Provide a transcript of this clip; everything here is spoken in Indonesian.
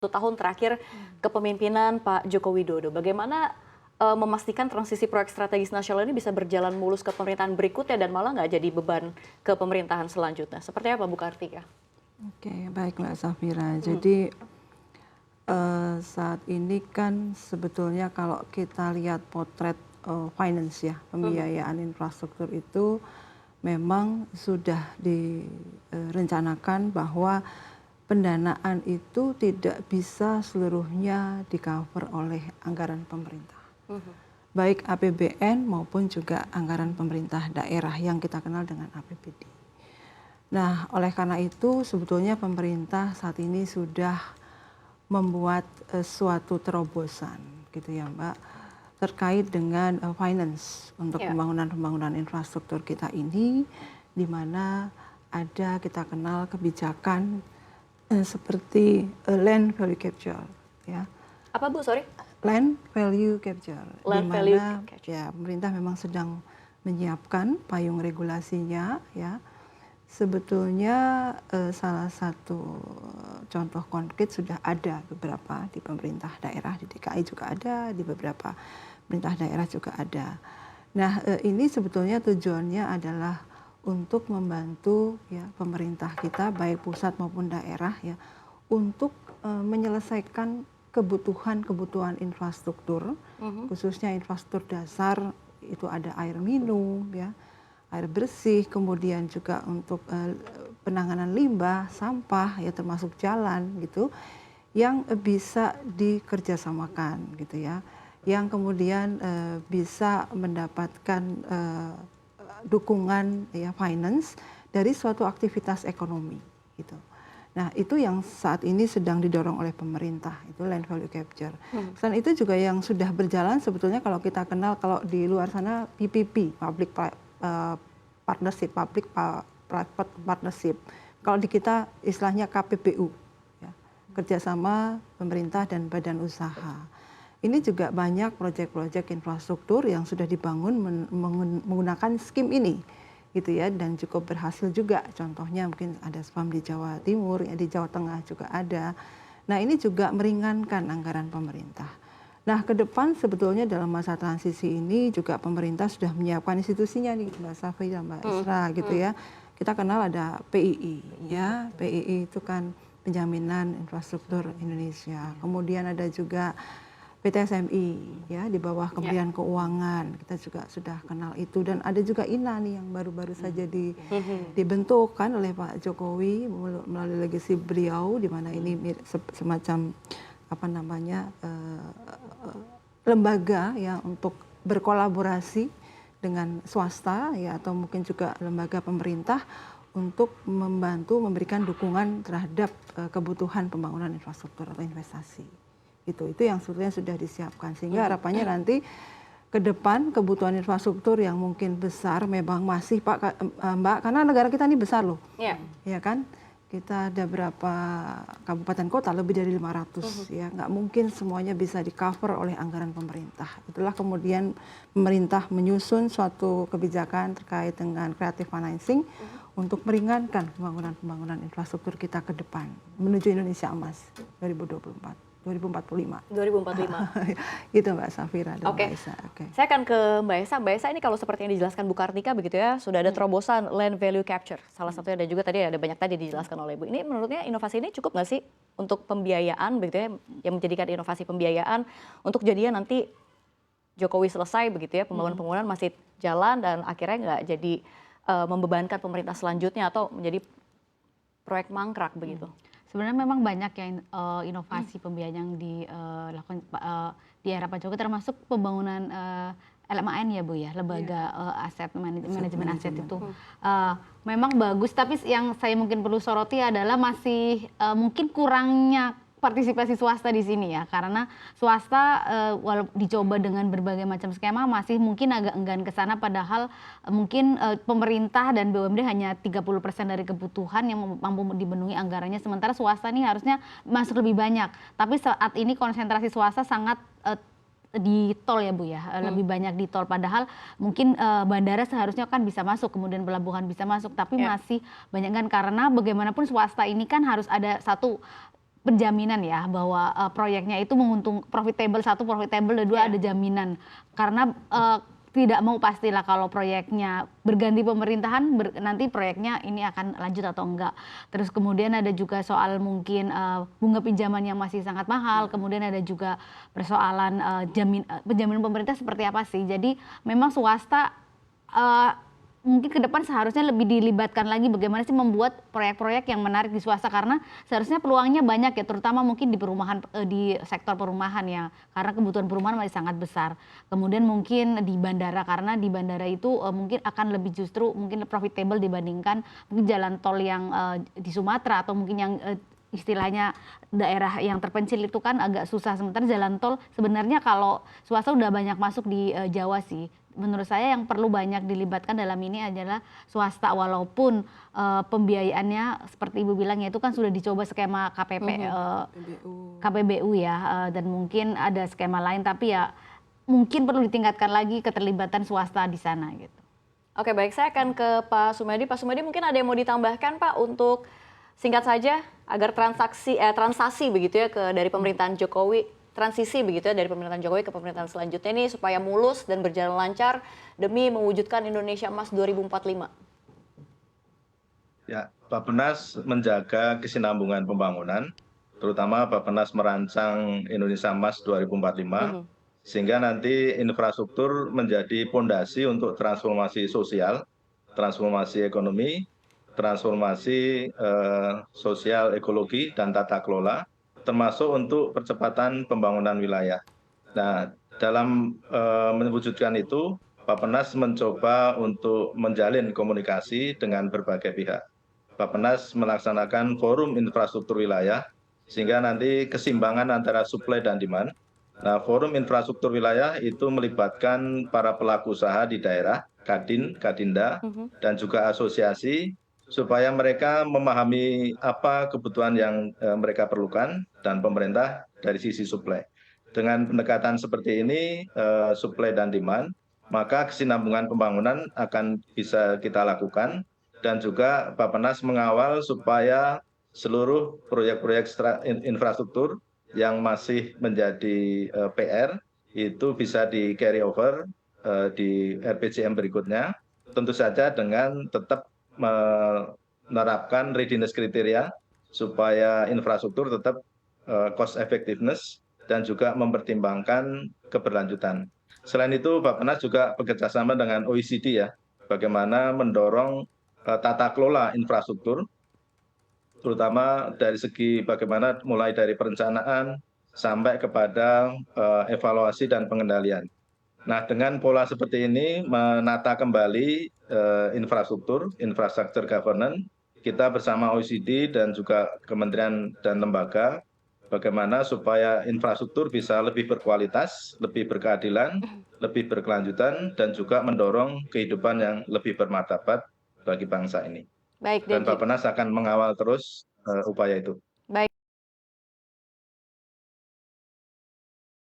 tahun terakhir kepemimpinan Pak Joko Widodo. Bagaimana memastikan transisi proyek strategis nasional ini bisa berjalan mulus ke pemerintahan berikutnya dan malah nggak jadi beban ke pemerintahan selanjutnya. Seperti apa Bu Kartika? Oke, baik Mbak Safira. Jadi saat ini kan sebetulnya kalau kita lihat potret finance ya, pembiayaan infrastruktur itu memang sudah direncanakan bahwa pendanaan itu tidak bisa seluruhnya di-cover oleh anggaran pemerintah. Baik APBN maupun juga anggaran pemerintah daerah yang kita kenal dengan APBD. Nah, oleh karena itu sebetulnya pemerintah saat ini sudah membuat suatu terobosan gitu ya Mbak, terkait dengan finance untuk pembangunan infrastruktur kita ini, di mana ada kita kenal kebijakan seperti land value capture ya. Apa Bu, sorry? Land value capture. Land di value mana capture. ya pemerintah memang sedang menyiapkan payung regulasinya ya. Sebetulnya salah satu contoh konkret sudah ada beberapa di pemerintah daerah, di DKI juga ada, di beberapa pemerintah daerah juga ada. Nah, ini sebetulnya tujuannya adalah untuk membantu ya pemerintah kita baik pusat maupun daerah ya untuk menyelesaikan kebutuhan infrastruktur, khususnya infrastruktur dasar, itu ada air minum ya, air bersih, kemudian juga untuk penanganan limbah, sampah ya termasuk jalan gitu, yang bisa dikerjasamakan gitu ya, yang kemudian bisa mendapatkan dukungan ya finance dari suatu aktivitas ekonomi gitu. Nah, itu yang saat ini sedang didorong oleh pemerintah, itu land value capture. Selain itu juga yang sudah berjalan sebetulnya kalau kita kenal, kalau di luar sana PPP, public partnership, public private partnership. Kalau di kita istilahnya KPBU, ya, kerjasama pemerintah dan badan usaha. Ini juga banyak proyek-proyek infrastruktur yang sudah dibangun menggunakan skim ini, gitu ya, dan cukup berhasil juga. Contohnya mungkin ada SPAM di Jawa Timur, ya, di Jawa Tengah juga ada. Nah, ini juga meringankan anggaran pemerintah. Nah, ke depan sebetulnya dalam masa transisi ini juga pemerintah sudah menyiapkan institusinya nih, Mbak Safi dan Mbak Isra gitu ya. Kita kenal ada PII ya. PII itu kan Penjaminan Infrastruktur Indonesia. Kemudian ada juga PTSMI ya, di bawah Kementerian Keuangan. Kita juga sudah kenal itu, dan ada juga INA nih yang baru-baru saja dibentuk kan oleh Pak Jokowi melalui legasi beliau, di mana ini semacam apa namanya lembaga ya untuk berkolaborasi dengan swasta ya, atau mungkin juga lembaga pemerintah untuk membantu memberikan dukungan terhadap kebutuhan pembangunan infrastruktur atau investasi. Itu yang sebetulnya sudah disiapkan, sehingga harapannya nanti ke depan kebutuhan infrastruktur yang mungkin besar memang masih Mbak, karena negara kita ini besar loh, ya kan, kita ada berapa kabupaten kota, lebih dari 500 ya, nggak mungkin semuanya bisa di cover oleh anggaran pemerintah. Itulah kemudian pemerintah menyusun suatu kebijakan terkait dengan creative financing untuk meringankan pembangunan infrastruktur kita ke depan menuju Indonesia Emas 2045. Itu Mbak Safira dan Mbak Esa. Saya akan ke Mbak Esa. Mbak Esa, ini kalau seperti yang dijelaskan Bu Kartika begitu ya, sudah ada terobosan land value capture. Salah satunya, dan juga tadi ada banyak tadi dijelaskan oleh Bu. Ini menurutnya inovasi ini cukup nggak sih untuk pembiayaan begitu ya, yang menjadikan inovasi pembiayaan untuk jadinya nanti Jokowi selesai begitu ya, pembangunan masih jalan dan akhirnya nggak jadi membebankan pemerintah selanjutnya atau menjadi proyek mangkrak begitu. Sebenarnya memang banyak ya inovasi pembiayaan yang dilakukan di era Pak Jokowi, termasuk pembangunan LMAN ya Bu ya, lembaga aset manajemen aset itu memang bagus, tapi yang saya mungkin perlu soroti adalah masih mungkin kurangnya partisipasi swasta di sini ya, karena swasta walau dicoba dengan berbagai macam skema masih mungkin agak enggan ke sana, padahal mungkin pemerintah dan BUMD hanya 30% dari kebutuhan yang mampu dipenuhi anggarannya, sementara swasta ini harusnya masuk lebih banyak. Tapi saat ini konsentrasi swasta sangat di tol ya Bu ya, lebih banyak di tol, padahal mungkin bandara seharusnya kan bisa masuk, kemudian pelabuhan bisa masuk, tapi masih banyak kan, karena bagaimanapun swasta ini kan harus ada satu penjaminan ya bahwa proyeknya itu profitable, satu profitable, dan dua ada jaminan karena tidak mau pastilah kalau proyeknya berganti pemerintahan nanti proyeknya ini akan lanjut atau enggak. Terus kemudian ada juga soal mungkin bunga pinjaman yang masih sangat mahal, kemudian ada juga persoalan penjaminan pemerintah seperti apa sih. Jadi memang swasta mungkin ke depan seharusnya lebih dilibatkan lagi bagaimana sih membuat proyek-proyek yang menarik di swasta, karena seharusnya peluangnya banyak ya, terutama mungkin di perumahan, di sektor perumahan ya, karena kebutuhan perumahan masih sangat besar. Kemudian mungkin di bandara, karena di bandara itu mungkin akan lebih justru mungkin profitable dibandingkan mungkin jalan tol yang di Sumatera atau mungkin yang istilahnya daerah yang terpencil itu kan agak susah. Sementara jalan tol sebenarnya kalau swasta udah banyak masuk di Jawa sih. Menurut saya yang perlu banyak dilibatkan dalam ini adalah swasta, walaupun pembiayaannya seperti Ibu bilang ya itu kan sudah dicoba skema KPBU ya, dan mungkin ada skema lain, tapi ya mungkin perlu ditingkatkan lagi keterlibatan swasta di sana gitu. Oke, baik, saya akan ke Pak Sumedi. Pak Sumedi, mungkin ada yang mau ditambahkan Pak untuk singkat saja agar transaksi begitu ya dari pemerintahan Jokowi, transisi begitu ya dari pemerintahan Jokowi ke pemerintahan selanjutnya ini supaya mulus dan berjalan lancar demi mewujudkan Indonesia Emas 2045. Ya, Bappenas menjaga kesinambungan pembangunan, terutama Bappenas merancang Indonesia Emas 2045, sehingga nanti infrastruktur menjadi pondasi untuk transformasi sosial, transformasi ekonomi, transformasi sosial ekologi dan tata kelola, termasuk untuk percepatan pembangunan wilayah. Nah, dalam mewujudkan itu, Bappenas mencoba untuk menjalin komunikasi dengan berbagai pihak. Bappenas melaksanakan forum infrastruktur wilayah, sehingga nanti keseimbangan antara supply dan demand. Nah, forum infrastruktur wilayah itu melibatkan para pelaku usaha di daerah, Kadin, Kadinda, dan juga asosiasi, supaya mereka memahami apa kebutuhan yang mereka perlukan dan pemerintah dari sisi supply. Dengan pendekatan seperti ini, supply dan demand, maka kesinambungan pembangunan akan bisa kita lakukan, dan juga Bappenas mengawal supaya seluruh proyek-proyek infrastruktur yang masih menjadi PR itu bisa di carry over di RPJM berikutnya, tentu saja dengan tetap menerapkan readiness kriteria supaya infrastruktur tetap cost effectiveness dan juga mempertimbangkan keberlanjutan. Selain itu, Bappenas juga bekerjasama dengan OECD ya, bagaimana mendorong tata kelola infrastruktur, terutama dari segi bagaimana mulai dari perencanaan sampai kepada evaluasi dan pengendalian. Nah, dengan pola seperti ini menata kembali infrastruktur governance, kita bersama OECD dan juga kementerian dan lembaga, bagaimana supaya infrastruktur bisa lebih berkualitas, lebih berkeadilan, lebih berkelanjutan, dan juga mendorong kehidupan yang lebih bermartabat bagi bangsa ini. Baik, Dan Bappenas akan mengawal terus upaya itu. Baik.